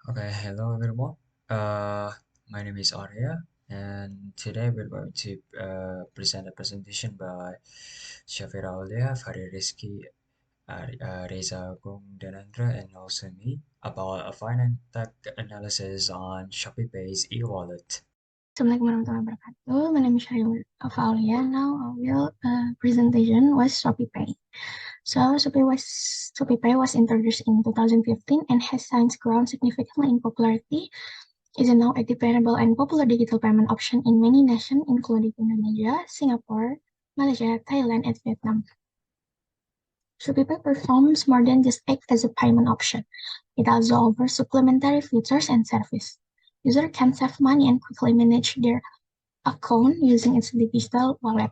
Okay, hello everyone. Uh, my name is Arya, and today we're going to present a presentation by Shafira Aulia, Farid Rizki, Reza Gung Denandra, and also me about a Fintech analysis on ShopeePay's e-wallet. Assalamualaikum warahmatullahi wabarakatuh. My name is Shahil Avalia. Now I will presentation was ShopeePay. ShopeePay was introduced in 2015 and has since grown significantly in popularity. It is now a dependable and popular digital payment option in many nations, including Indonesia, Singapore, Malaysia, Thailand, and Vietnam. ShopeePay performs more than just act as a payment option. It also offers supplementary features and service. Users can save money and quickly manage their account using its digital wallet.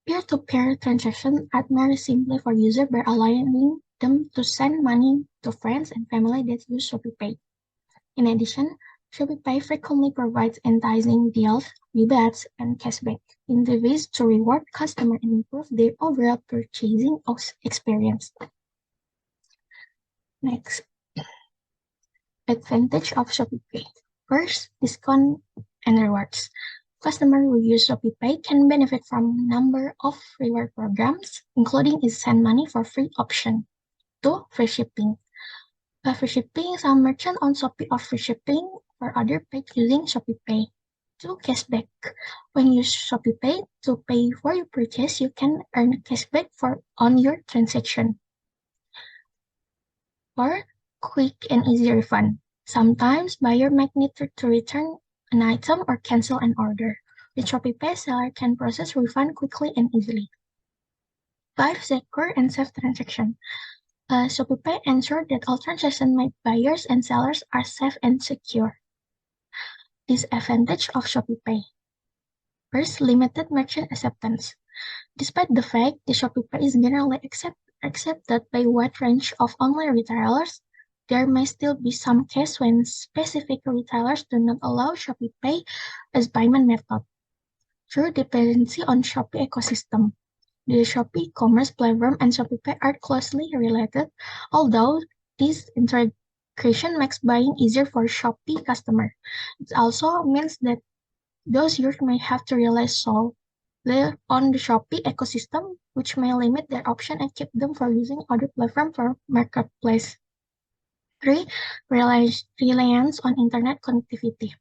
Peer-to-peer transactions are made simply for users by allowing them to send money to friends and family that use ShopeePay. In addition, ShopeePay frequently provides enticing deals, rebates, and cashback in the ways to reward customers and improve their overall purchasing experience. Next, advantage of ShopeePay. First, discount and rewards. Customers who use ShopeePay can benefit from a number of reward programs, including its send money for free option. 2. Free shipping. Free shipping, some merchants on Shopee offer free shipping for other paid using ShopeePay. 2. Cashback. When you use ShopeePay to pay for your purchase, you can earn cashback on your transaction. 4. Quick and easy refund. Sometimes buyers might need to return an item or cancel an order. With ShopeePay, seller can process refund quickly and easily. 5. Secure and safe transaction. ShopeePay ensures that all transactions made by buyers and sellers are safe and secure. Disadvantage of ShopeePay. First, limited merchant acceptance. Despite the fact that ShopeePay is generally accepted by a wide range of online retailers, there may still be some cases when specific retailers do not allow ShopeePay as payment method. Through dependency on Shopee ecosystem. The Shopee commerce platform and ShopeePay are closely related, although this integration makes buying easier for Shopee customers. It also means that those users may have to rely solely on the Shopee ecosystem, which may limit their options and keep them from using other platforms for marketplace. 3. Reliance on internet connectivity.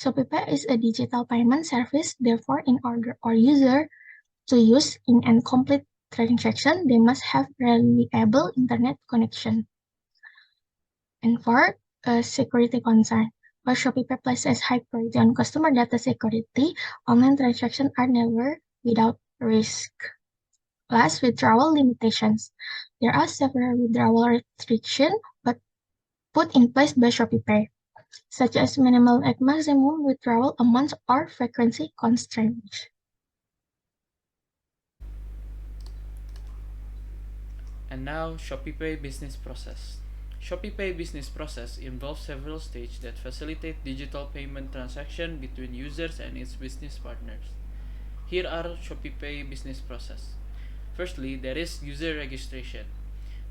ShopeePay is a digital payment service, therefore, in order for user to use in and complete transaction, they must have reliable internet connection. And 4, security concern. While ShopeePay places high priority on customer data security, online transactions are never without risk. Last, withdrawal limitations. There are several withdrawal restrictions but put in place by ShopeePay, such as minimal and maximum withdrawal amounts or frequency constraints. And now, ShopeePay business process. ShopeePay business process involves several stages that facilitate digital payment transaction between users and its business partners. Here are ShopeePay business process. Firstly, there is user registration.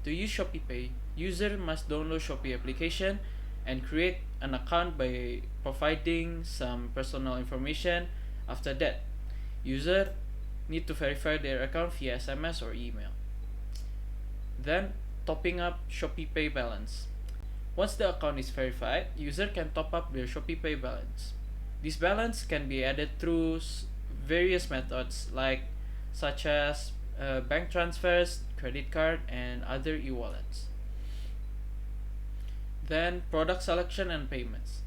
To use ShopeePay, user must download Shopee application and create an account by providing some personal information. After that, user need to verify their account via SMS or email. Then, topping up ShopeePay balance. Once the account is verified, user can top up their ShopeePay balance. This balance can be added through various methods such as bank transfers, credit card, and other e-wallets. Then, product selection and payments.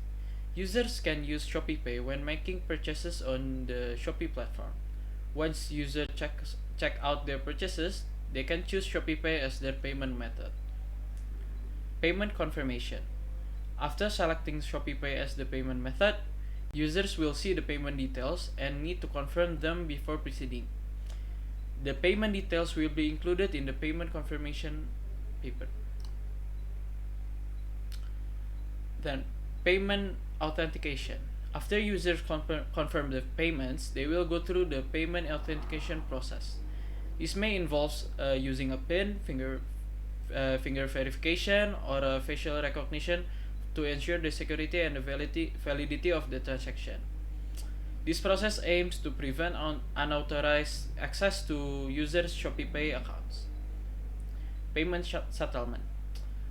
Users can use ShopeePay when making purchases on the Shopee platform. Once users check out their purchases, they can choose ShopeePay as their payment method. Payment confirmation. After selecting ShopeePay as the payment method, users will see the payment details and need to confirm them before proceeding. The payment details will be included in the payment confirmation paper. Then, payment authentication. After users confirm the payments, they will go through the payment authentication process. This may involve using a PIN, finger verification, or a facial recognition to ensure the security and the validity of the transaction. This process aims to prevent unauthorized access to users' ShopeePay accounts. Payment settlement.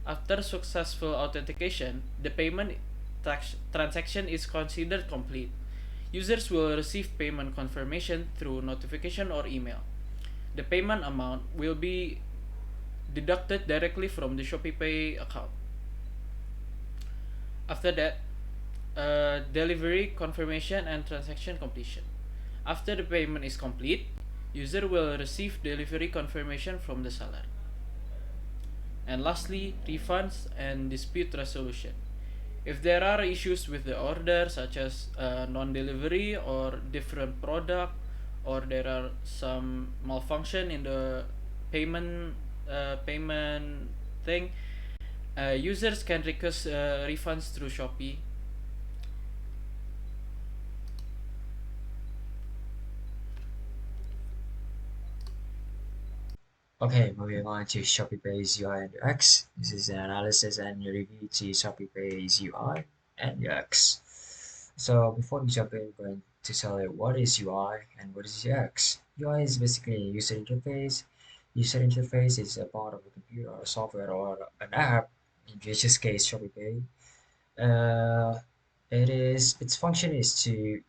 After successful authentication, the payment transaction is considered complete. Users will receive payment confirmation through notification or email. The payment amount will be deducted directly from the ShopeePay account. After that, delivery confirmation and transaction completion. After the payment is complete, user will receive delivery confirmation from the seller. And lastly, refunds and dispute resolution. If there are issues with the order, such as non-delivery or different product, or there are some malfunction in the payment thing, users can request refunds through Shopee. Okay, moving on to ShopeePay's UI and UX. This is an analysis and review to ShopeePay's UI and UX. So before we jump in, we're going to tell you what is UI and what is UX. UI is basically a user interface. User interface is a part of a computer or software or an app. In this case, ShopeePay. Uh, its function is to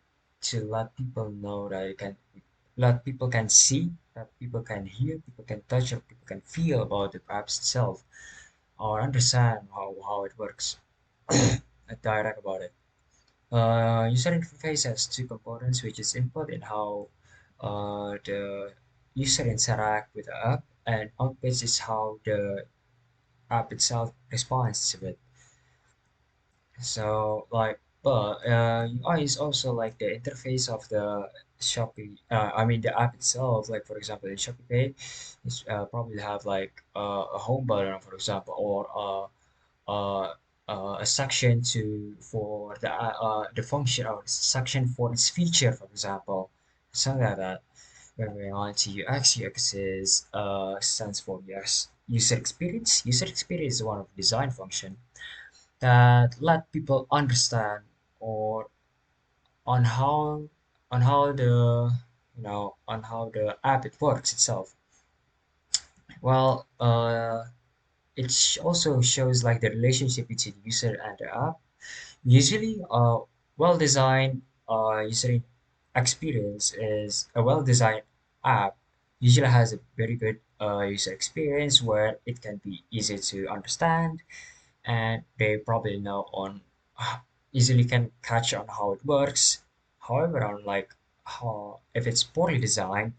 let people know that it can that people can see, that people can hear, people can touch, or people can feel about the apps itself, or understand how it works. Direct about it. User interface has two components, which is input and how the user interact with the app, and output is how the app itself responds to it. So like, but UI is also like the interface of the Shopee. I mean the app itself. Like for example, in Shopee Pay, it's probably have like a home button, for example, or a section to for the function or section for its feature, for example, something like that. When we're on to UX, UX is stands for yes, user experience. User experience is one of the design function that let people understand or on how the on how the app it works itself. Well, also shows like the relationship between user and the app. Usually, well-designed user experience is a well-designed app usually has a very good user experience where it can be easy to understand, and they probably know on easily can catch on how it works. However, on like how if it's poorly designed,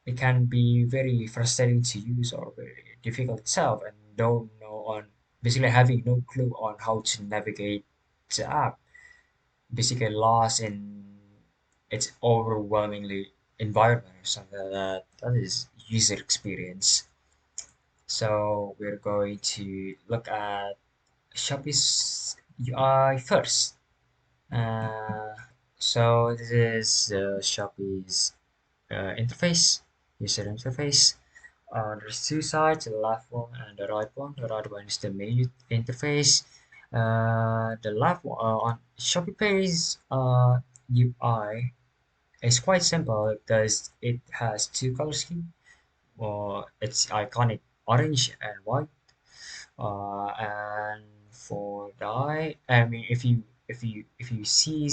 it can be very frustrating to use or very difficult itself, and don't know on basically having no clue on how to navigate the app. Basically lost in its overwhelmingly environment or something like that. That is user experience. So we're going to look at Shopee's UI first. Uh, so this is the Shopee's interface, user interface. There's two sides, the left one and the right one. The right one is the main interface. The left one on ShopeePay's UI is quite simple because it has two color scheme. It's iconic orange and white. And for the eye, I mean, if you see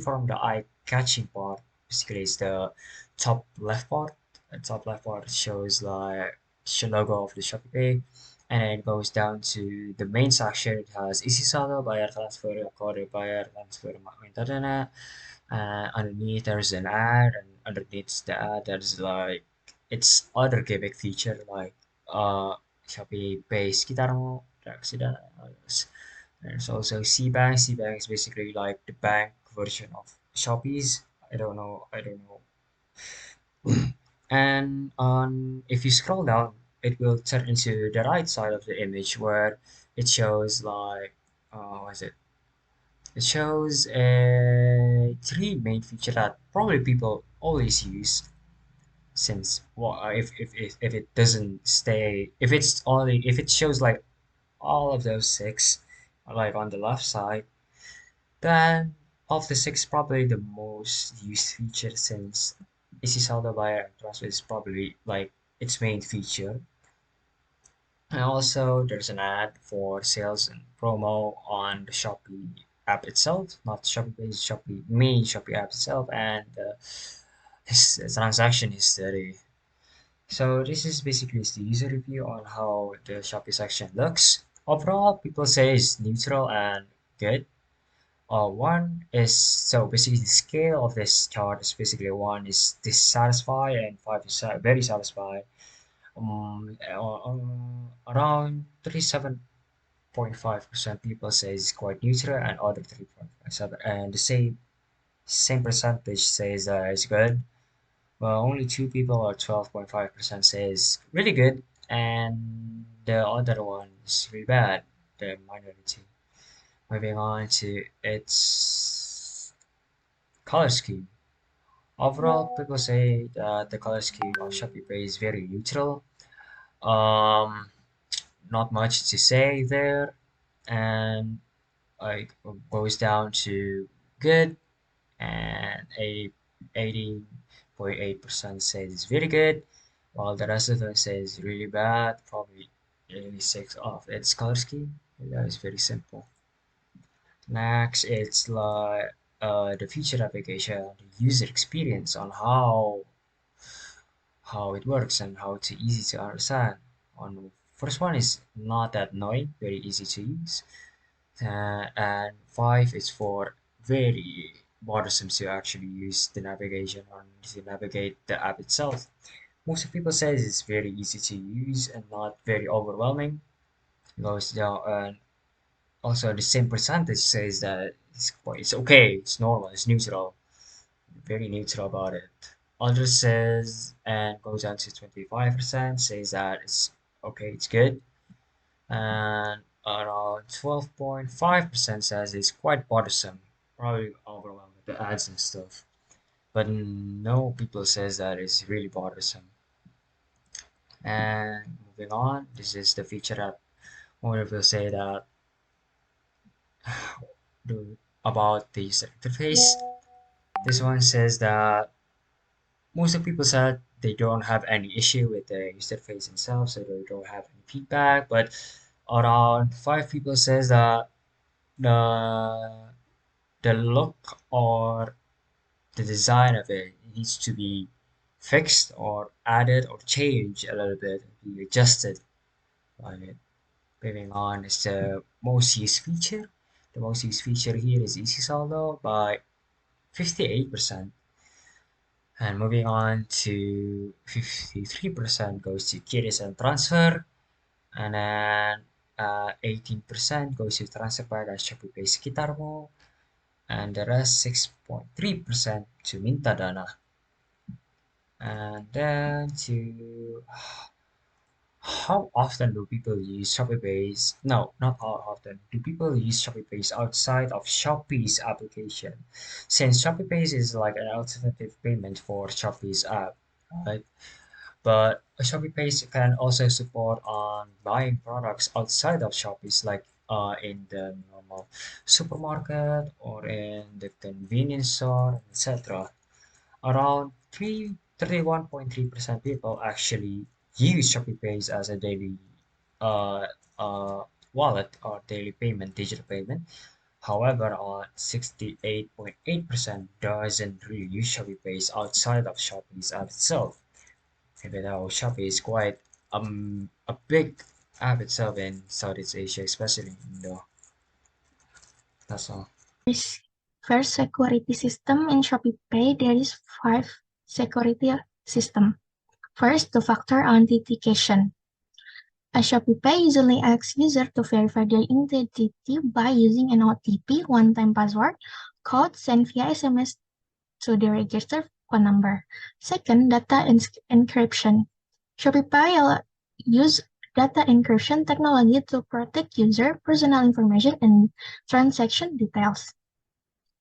from the eye-catching part, basically it's the top left part. The top left part shows like the logo of the Shopee, and it goes down to the main section. It has isi saldo, bayar transfer, kode bayar transfer internet. Underneath there's an ad, and underneath the ad there's like its other gimmick feature like ShopeePay's kita mo reaksi dan there's also C-Bank. C-Bank is basically like the bank version of Shopee's. I don't know. And on if you scroll down, it will turn into the right side of the image where it shows like what is it? It shows three main feature that probably people always use since well, if it doesn't stay if it's only if it shows like all of those six, like on the left side. Then of the six, probably the most used feature since Easy Saldo Buyer and Transfer is probably like its main feature. And also there's an ad for sales and promo on the Shopee app itself, not ShopeePay's Shopee main Shopee app itself, and his transaction history. So this is basically the user review on how the Shopee section looks. Overall, people say it's neutral and good. One is so basically the scale of this chart is basically one is dissatisfied and five is very satisfied. Around 37.5% people say it's quite neutral and other 3.57 and the same percentage says it's good. Well, only two people or 12.5% say it's really good and the other one is really bad, the minority. Moving on to its color scheme. Overall, people say that the color scheme of ShopeePay is very neutral. Um, Not much to say there, and like goes down to good, and 80.8% says it's very good, while the rest of them says really bad. Probably 86 of its color scheme. That is very simple. Next, it's like the feature application, the user experience on how it works and how it's easy to understand. On first one is not that annoying, very easy to use. And five is for very bothersome to actually use the navigation or to navigate the app itself. Most of people say it's very easy to use and not very overwhelming. Goes down and also the same percentage says that it's okay, it's normal, it's neutral, very neutral about it. Others says and goes down to 25% says that it's okay, it's good, and around 12.5% says it's quite bothersome, probably overwhelmed with the ads and stuff. But no people says that it's really bothersome. And moving on, this is the feature that more people say that do about the user interface. This one says that most of the people said they don't have any issue with the user interface themselves, so they don't have any feedback. But around five people says that the the look or the design of it needs to be fixed or added or changed a little bit, be adjusted on it. Moving on is the most used feature. The most used feature here is Easy Saldo by 58%. And moving on to 53% goes to Kiris and Transfer. And then 18% goes to Transfer by ShopeePay's Kitarmo. And the rest 6.3% to Mintadana. And then to how often do people use ShopeePay's? No, not how often. Do people use ShopeePay's outside of Shopee's application? Since ShopeePay's is like an alternative payment for Shopee's app, right? But ShopeePay can also support on buying products outside of Shopee's, like in the normal supermarket or in the convenience store, etc. Around 31.3% people actually use ShopeePay as a daily uh, wallet or daily payment, digital payment. However, 68.8% doesn't really use ShopeePay outside of Shopee's app itself. Even though Shopee is quite a big app itself in Southeast Asia, especially in Indo. That's all. First security system in ShopeePay, there is 5 security system. First, two-factor authentication. A ShopeePay usually asks user to verify their identity by using an OTP, one-time password, code sent via SMS to the registered phone number. Second, data encryption. ShopeePay use data encryption technology to protect user personal information and transaction details.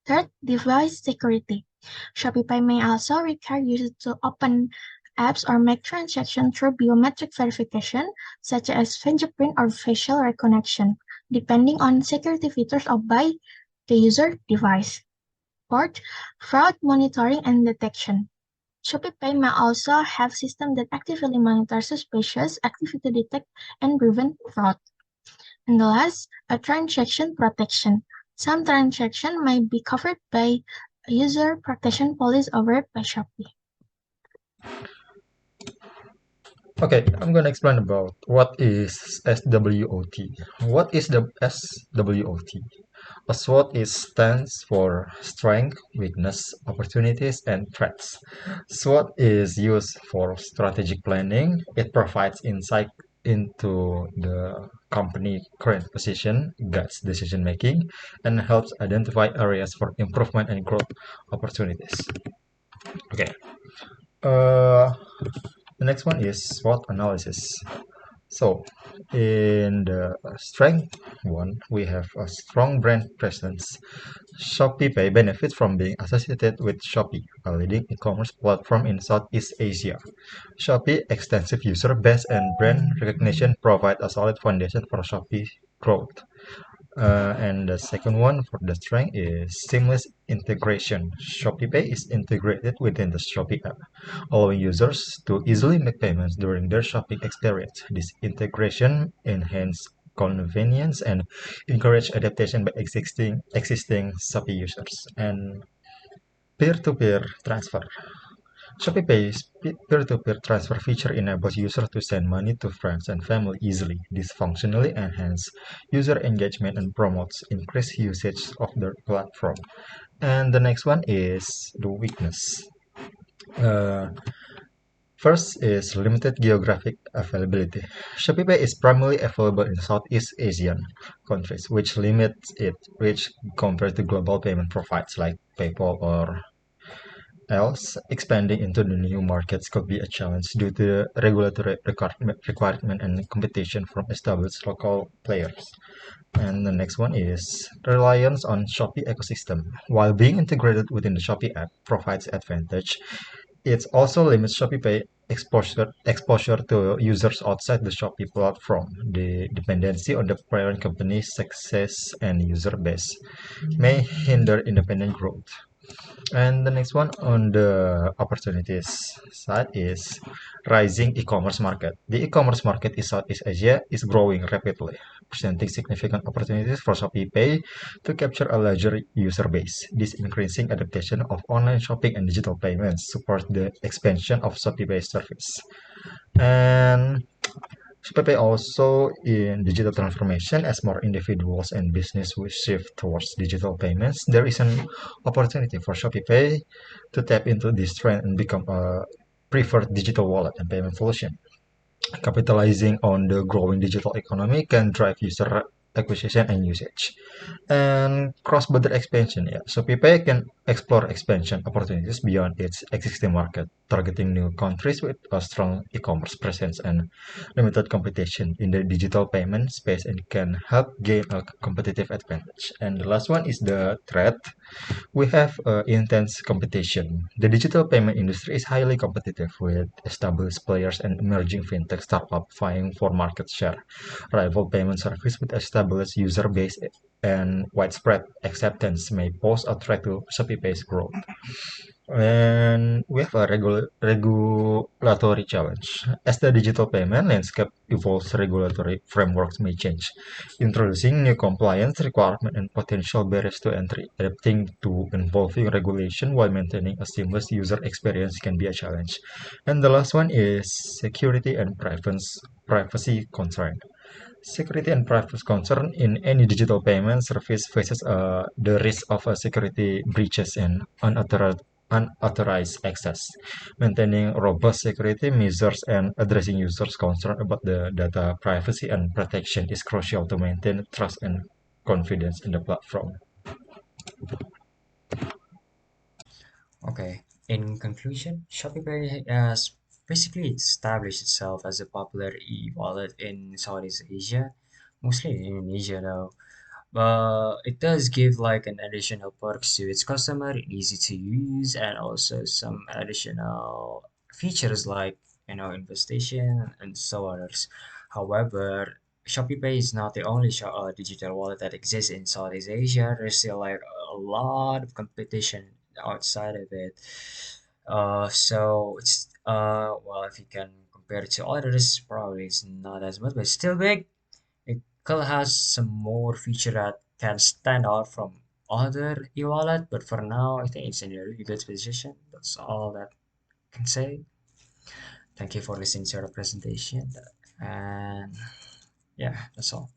Third, device security. Shopify may also require users to open apps or make transactions through biometric verification, such as fingerprint or facial recognition. depending on security features of by the user device. Fourth, fraud monitoring and detection. ShopeePay may also have systems that actively monitor suspicious activity to detect and prevent fraud. And the last, a transaction protection. Some transactions may be covered by a user protection policy offered by Shopee. Okay, I'm gonna explain about what is SWOT. What is the SWOT? A SWOT is stands for strength, weakness, opportunities, and threats. SWOT is used for strategic planning. It provides insight into the company current position, guides decision making, and helps identify areas for improvement and growth opportunities. Okay. Uh, the next one is SWOT analysis. So, in the strength one, we have a strong brand presence. ShopeePay benefits from being associated with Shopee, a leading e-commerce platform in Southeast Asia. Shopee extensive user base and brand recognition provide a solid foundation for Shopee growth. And the second one for the strength is seamless integration. ShopeePay is integrated within the Shopee app, allowing users to easily make payments during their shopping experience. This integration enhances convenience and encourage adaptation by existing Shopee users. And peer-to-peer transfer. ShopeePay's peer-to-peer transfer feature enables users to send money to friends and family easily. This functionally enhances user engagement and promotes increased usage of the platform. And the next one is the weakness. Uh, First is limited geographic availability. ShopeePay is primarily available in Southeast Asian countries, which limits its reach compared to global payment providers like PayPal or else. Expanding into the new markets could be a challenge due to the regulatory requirement and competition from established local players. And the next one is reliance on Shopee ecosystem. While being integrated within the Shopee app provides advantage, it also limits ShopeePay exposure to users outside the Shopee platform. The dependency on the parent company's success and user base may hinder independent growth. And the next one on the opportunities side is rising e-commerce market. The e-commerce market in Southeast Asia is growing rapidly, presenting significant opportunities for ShopeePay to capture a larger user base. This increasing adaptation of online shopping and digital payments support the expansion of ShopeePay service. And ShopeePay also in digital transformation as more individuals and business will shift towards digital payments. There is an opportunity for ShopeePay to tap into this trend and become a preferred digital wallet and payment solution. Capitalizing on the growing digital economy can drive user acquisition and usage. And cross-border expansion, yeah. So PayPay can explore expansion opportunities beyond its existing market, targeting new countries with a strong e-commerce presence and limited competition in the digital payment space and can help gain a competitive advantage. And the last one is the threat. We have intense competition. The digital payment industry is highly competitive with established players and emerging fintech startups vying for market share. Rival payment service with established user base and widespread acceptance may pose a threat to ShopeePay's growth. And we have a regulatory challenge. As the digital payment landscape evolves, regulatory frameworks may change, introducing new compliance requirements and potential barriers to entry. Adapting to evolving regulation while maintaining a seamless user experience can be a challenge. And the last one is security and privacy concern. Security and privacy concern in any digital payment service faces the risk of security breaches and unauthorized access. Maintaining robust security measures and addressing users' concern about the data privacy and protection is crucial to maintain trust and confidence in the platform. Okay. In conclusion, Shopify has basically established itself as a popular e-wallet in Southeast Asia, mostly in Indonesia though. But it does give like an additional perks to its customer, easy to use, and also some additional features like investation and so others. However, ShopeePay is not the only digital wallet that exists in Southeast Asia. There's still like a lot of competition outside of it. So it's well, if you can compare it to others, probably it's not as much, but it's still big. It could has some more feature that can stand out from other e-wallet, but for now, I think it's in a really good position. That's all that I can say. Thank you for listening to the presentation, and yeah, that's all.